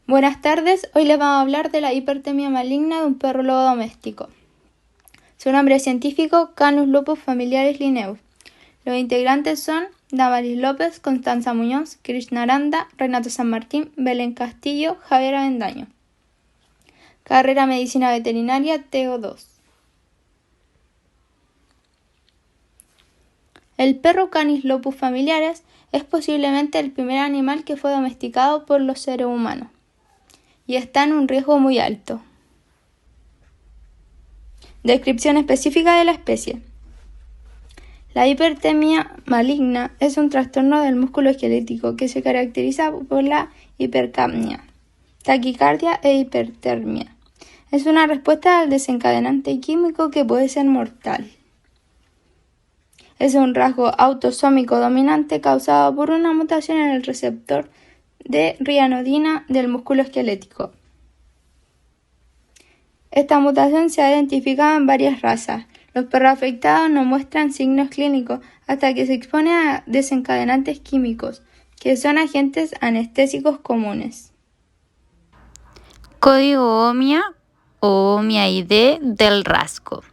Buenas tardes, hoy les vamos a hablar de la hipertermia maligna de un perro lobo doméstico. Su nombre científico, Canis lupus familiaris linnaeus. Los integrantes son Damaris López, Constanza Muñoz, Krishna Aranda, Renato San Martín, Belén Castillo, Javier Avendaño. Carrera Medicina Veterinaria TO2. El perro Canis lupus familiaris es posiblemente el primer animal que fue domesticado por los seres humanos y está en un riesgo muy alto. Descripción específica de la especie. La hipertermia maligna es un trastorno del músculo esquelético que se caracteriza por la hipercapnia, taquicardia e hipertermia. Es una respuesta al desencadenante químico que puede ser mortal. Es un rasgo autosómico dominante causado por una mutación en el receptor de rianodina del músculo esquelético. Esta mutación se ha identificado en varias razas. Los perros afectados no muestran signos clínicos hasta que se exponen a desencadenantes químicos, que son agentes anestésicos comunes. Código OMIA o OMIA ID del rasgo.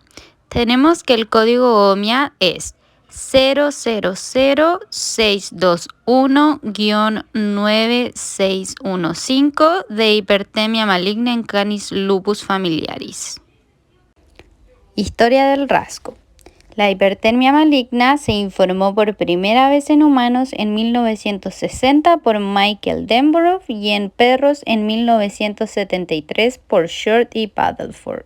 Tenemos que el código OMIA es 000621-9615 de hipertermia maligna en Canis lupus familiaris. Historia del rasgo. La hipertermia maligna se informó por primera vez en humanos en 1960 por Michael Denborough y en perros en 1973 por Short y Padelford.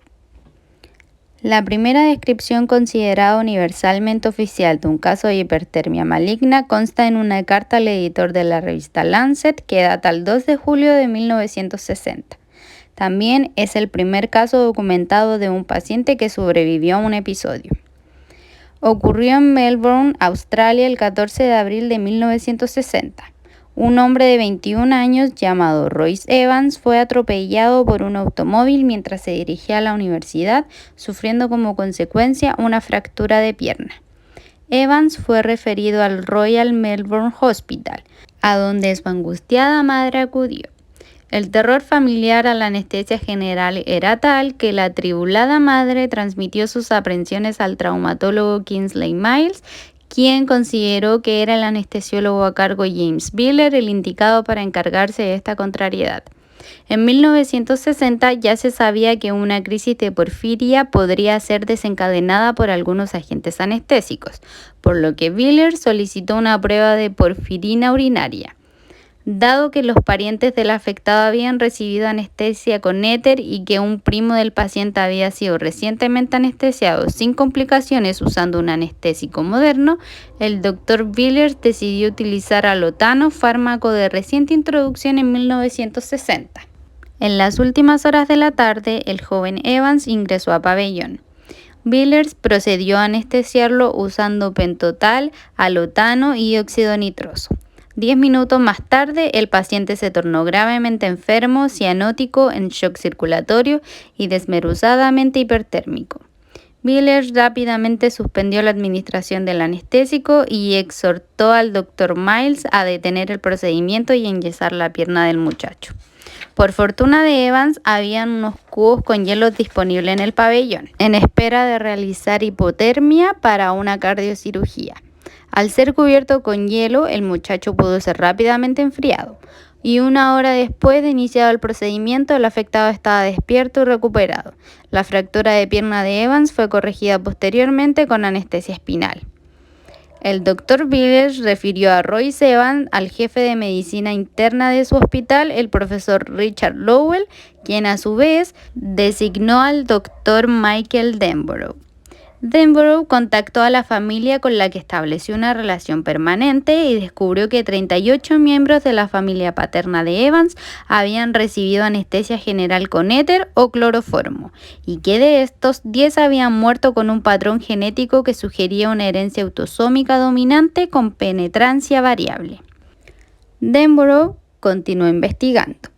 La primera descripción considerada universalmente oficial de un caso de hipertermia maligna consta en una carta al editor de la revista Lancet que data el 2 de julio de 1960. También es el primer caso documentado de un paciente que sobrevivió a un episodio. Ocurrió en Melbourne, Australia, el 14 de abril de 1960. Un hombre de 21 años llamado Royce Evans fue atropellado por un automóvil mientras se dirigía a la universidad, sufriendo como consecuencia una fractura de pierna. Evans fue referido al Royal Melbourne Hospital, a donde su angustiada madre acudió. El terror familiar a la anestesia general era tal que la atribulada madre transmitió sus aprensiones al traumatólogo Kingsley Miles, quien consideró que era el anestesiólogo a cargo James Biller el indicado para encargarse de esta contrariedad. En 1960 ya se sabía que una crisis de porfiria podría ser desencadenada por algunos agentes anestésicos, por lo que Biller solicitó una prueba de porfirina urinaria. Dado que los parientes del afectado habían recibido anestesia con éter y que un primo del paciente había sido recientemente anestesiado sin complicaciones usando un anestésico moderno, el Dr. Biller decidió utilizar alotano, fármaco de reciente introducción en 1960. En las últimas horas de la tarde, el joven Evans ingresó a pabellón. Biller procedió a anestesiarlo usando pentotal, alotano y óxido nitroso. 10 minutos más tarde, el paciente se tornó gravemente enfermo, cianótico, en shock circulatorio y desmesuradamente hipertérmico. Biller rápidamente suspendió la administración del anestésico y exhortó al Dr. Miles a detener el procedimiento y enyesar la pierna del muchacho. Por fortuna de Evans, habían unos cubos con hielo disponibles en el pabellón, en espera de realizar hipotermia para una cardiocirugía. Al ser cubierto con hielo, el muchacho pudo ser rápidamente enfriado, y una hora después de iniciado el procedimiento, el afectado estaba despierto y recuperado. La fractura de pierna de Evans fue corregida posteriormente con anestesia espinal. El Dr. Biller refirió a Royce Evans al jefe de medicina interna de su hospital, el profesor Richard Lowell, quien a su vez designó al Dr. Michael Denborough. Denborough contactó a la familia con la que estableció una relación permanente y descubrió que 38 miembros de la familia paterna de Evans habían recibido anestesia general con éter o cloroformo y que de estos 10 habían muerto con un patrón genético que sugería una herencia autosómica dominante con penetrancia variable. Denborough continuó investigando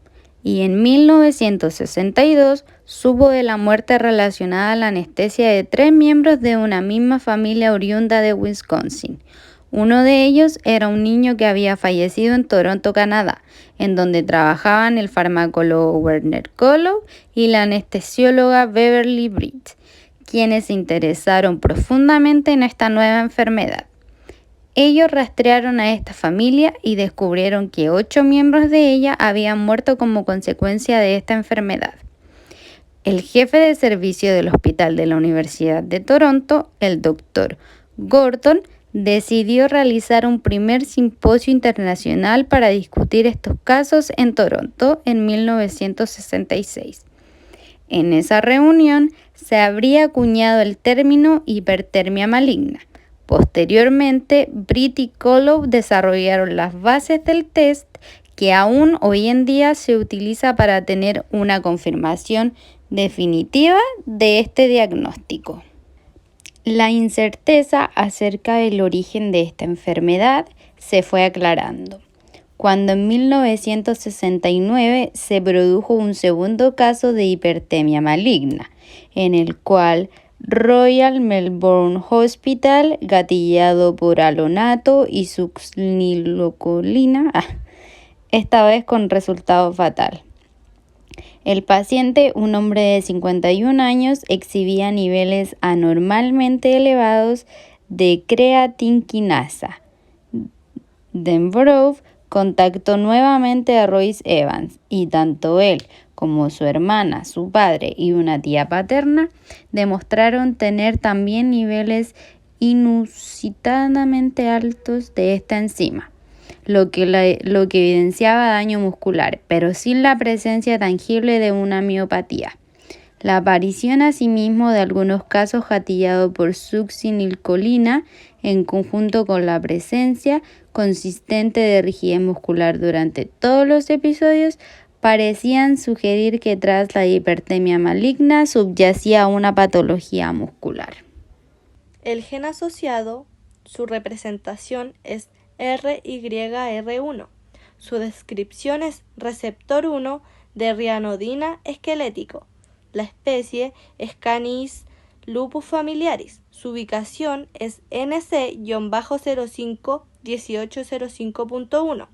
y en 1962 supo de la muerte relacionada a la anestesia de 3 miembros de una misma familia oriunda de Wisconsin. Uno de ellos era un niño que había fallecido en Toronto, Canadá, en donde trabajaban el farmacólogo Werner Kolow y la anestesióloga Beverly Britt, quienes se interesaron profundamente en esta nueva enfermedad. Ellos rastrearon a esta familia y descubrieron que 8 miembros de ella habían muerto como consecuencia de esta enfermedad. El jefe de servicio del hospital de la Universidad de Toronto, el Dr. Gordon, decidió realizar un primer simposio internacional para discutir estos casos en Toronto en 1966. En esa reunión se habría acuñado el término hipertermia maligna. Posteriormente, Britt y Kolow desarrollaron las bases del test que aún hoy en día se utiliza para tener una confirmación definitiva de este diagnóstico. La incerteza acerca del origen de esta enfermedad se fue aclarando, cuando en 1969 se produjo un segundo caso de hipertermia maligna, en el cual Royal Melbourne Hospital, gatillado por alonato y succinilcolina, esta vez con resultado fatal. El paciente, un hombre de 51 años, exhibía niveles anormalmente elevados de creatinquinasa. Denbrough contactó nuevamente a Royce Evans y tanto él como su hermana, su padre y una tía paterna demostraron tener también niveles inusitadamente altos de esta enzima, lo que evidenciaba daño muscular, pero sin la presencia tangible de una miopatía. La aparición asimismo de algunos casos gatillados por succinilcolina, en conjunto con la presencia consistente de rigidez muscular durante todos los episodios, parecían sugerir que tras la hipertermia maligna subyacía una patología muscular. El gen asociado, su representación es RYR1. Su descripción es receptor 1 de rianodina esquelético. La especie es Canis lupus familiaris. Su ubicación es NC-05-1805.1.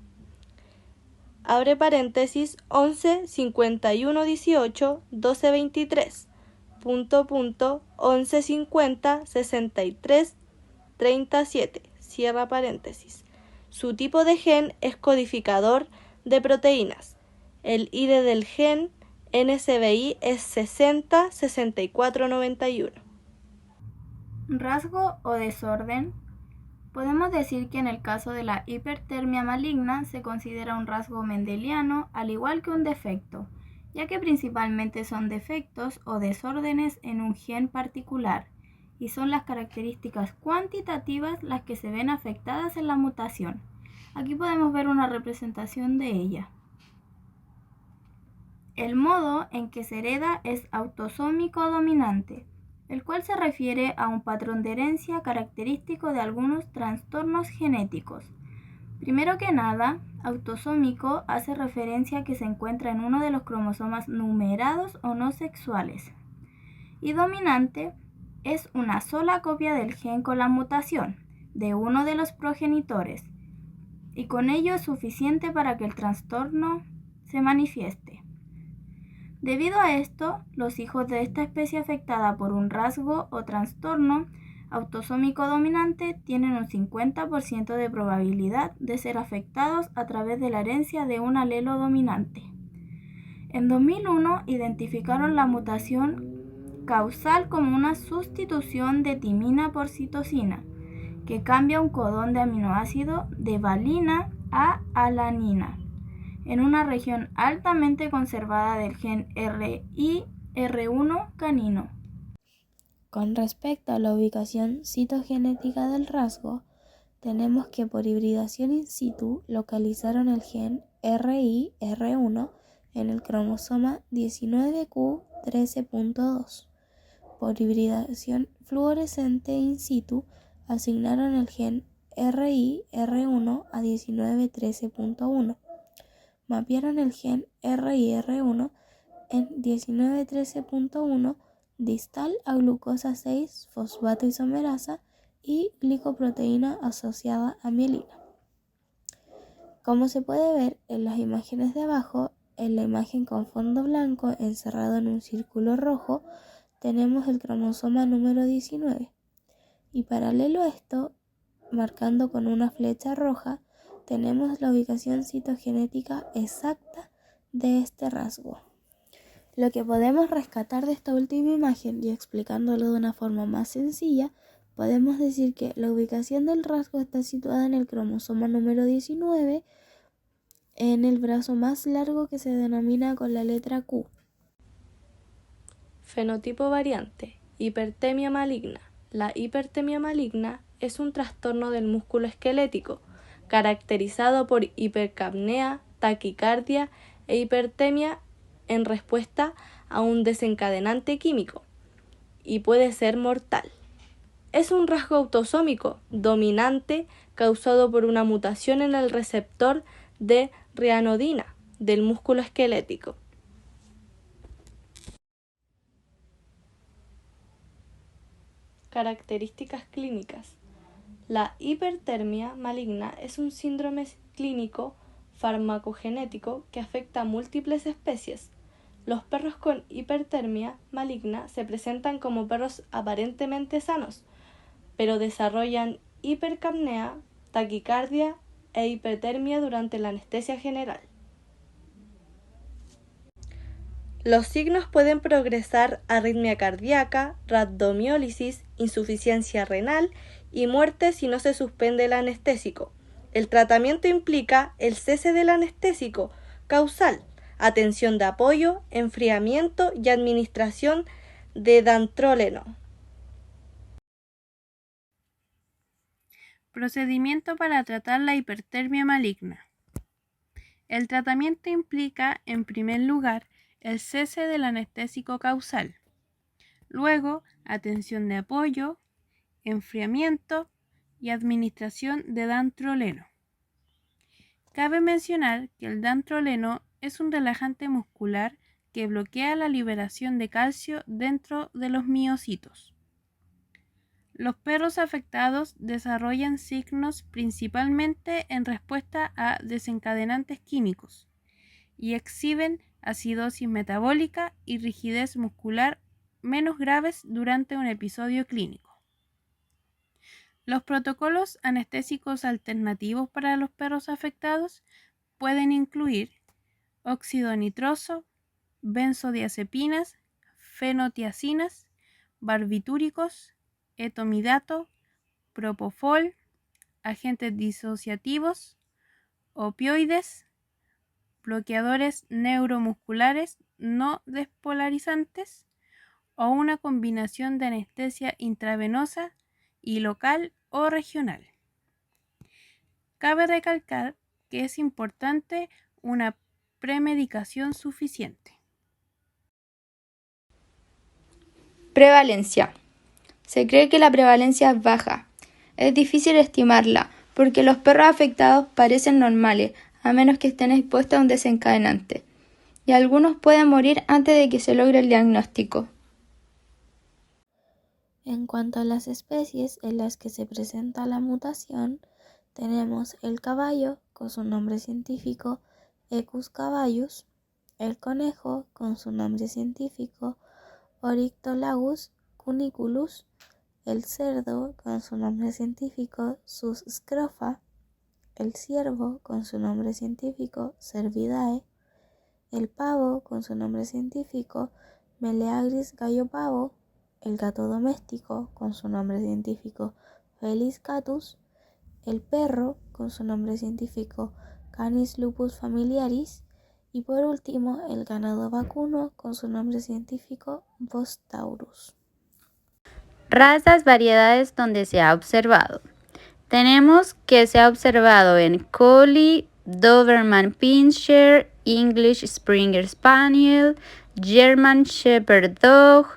Abre paréntesis 11 51 18 12 23. Punto 11 50 63 37. Cierra paréntesis. Su tipo de gen es codificador de proteínas. El ID del gen NCBI es 60 64 91. Rasgo o desorden. Podemos decir que en el caso de la hipertermia maligna se considera un rasgo mendeliano al igual que un defecto, ya que principalmente son defectos o desórdenes en un gen particular, y son las características cuantitativas las que se ven afectadas en la mutación. Aquí podemos ver una representación de ella. El modo en que se hereda es autosómico dominante, el cual se refiere a un patrón de herencia característico de algunos trastornos genéticos. Primero que nada, autosómico hace referencia a que se encuentra en uno de los cromosomas numerados o no sexuales. Y dominante es una sola copia del gen con la mutación de uno de los progenitores, y con ello es suficiente para que el trastorno se manifieste. Debido a esto, los hijos de esta especie afectada por un rasgo o trastorno autosómico dominante tienen un 50% de probabilidad de ser afectados a través de la herencia de un alelo dominante. En 2001 identificaron la mutación causal como una sustitución de timina por citosina, que cambia un codón de aminoácido de valina a alanina en una región altamente conservada del gen RYR1 canino. Con respecto a la ubicación citogenética del rasgo, tenemos que por hibridación in situ localizaron el gen RYR1 en el cromosoma 19q13.2. Por hibridación fluorescente in situ asignaron el gen RYR1 a 1913.1. Mapearon el gen RYR1 en 1913.1 distal a glucosa 6 fosfato isomerasa y glicoproteína asociada a mielina. Como se puede ver en las imágenes de abajo, en la imagen con fondo blanco encerrado en un círculo rojo, tenemos el cromosoma número 19. Y paralelo a esto, marcando con una flecha roja, tenemos la ubicación citogenética exacta de este rasgo. Lo que podemos rescatar de esta última imagen y explicándolo de una forma más sencilla, podemos decir que la ubicación del rasgo está situada en el cromosoma número 19, en el brazo más largo que se denomina con la letra Q. Fenotipo variante, hipertemia maligna. La hipertemia maligna es un trastorno del músculo esquelético, caracterizado por hipercapnia, taquicardia e hipertemia en respuesta a un desencadenante químico, y puede ser mortal. Es un rasgo autosómico dominante causado por una mutación en el receptor de rianodina del músculo esquelético. Características clínicas. La hipertermia maligna es un síndrome clínico farmacogenético que afecta a múltiples especies. Los perros con hipertermia maligna se presentan como perros aparentemente sanos, pero desarrollan hipercapnia, taquicardia e hipertermia durante la anestesia general. Los signos pueden progresar a arritmia cardíaca, rabdomiólisis, insuficiencia renal y muerte si no se suspende el anestésico. El tratamiento implica el cese del anestésico causal, atención de apoyo, enfriamiento y administración de dantroleno. Procedimiento para tratar la hipertermia maligna. El tratamiento implica, en primer lugar, el cese del anestésico causal, luego atención de apoyo, enfriamiento y administración de dantroleno. Cabe mencionar que el dantroleno es un relajante muscular que bloquea la liberación de calcio dentro de los miocitos. Los perros afectados desarrollan signos principalmente en respuesta a desencadenantes químicos y exhiben acidosis metabólica y rigidez muscular menos graves durante un episodio clínico. Los protocolos anestésicos alternativos para los perros afectados pueden incluir óxido nitroso, benzodiazepinas, fenotiazinas, barbitúricos, etomidato, propofol, agentes disociativos, opioides, bloqueadores neuromusculares no despolarizantes o una combinación de anestesia intravenosa y local o regional. Cabe recalcar que es importante una premedicación suficiente. Prevalencia. Se cree que la prevalencia es baja. Es difícil estimarla porque los perros afectados parecen normales, a menos que estén expuestos a un desencadenante, y algunos pueden morir antes de que se logre el diagnóstico. En cuanto a las especies en las que se presenta la mutación, tenemos el caballo con su nombre científico Equus caballus, el conejo con su nombre científico Oryctolagus cuniculus, el cerdo con su nombre científico Sus scrofa, el ciervo con su nombre científico Cervidae, el pavo con su nombre científico Meleagris gallopavo, el gato doméstico con su nombre científico Felis catus, el perro con su nombre científico Canis lupus familiaris y por último el ganado vacuno con su nombre científico Bos taurus. Razas, variedades donde se ha observado. Tenemos que se ha observado en Collie, Doberman Pinscher, English Springer Spaniel, German Shepherd Dog,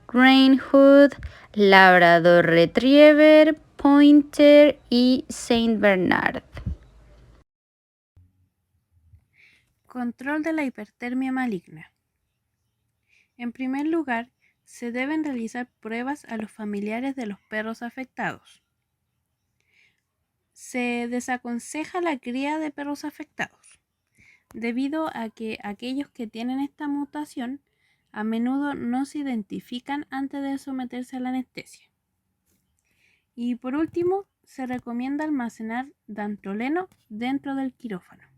Greyhound, Labrador Retriever, Pointer y Saint Bernard. Control de la hipertermia maligna. En primer lugar, se deben realizar pruebas a los familiares de los perros afectados. Se desaconseja la cría de perros afectados, debido a que aquellos que tienen esta mutación a menudo no se identifican antes de someterse a la anestesia. Y por último, se recomienda almacenar dantroleno dentro del quirófano.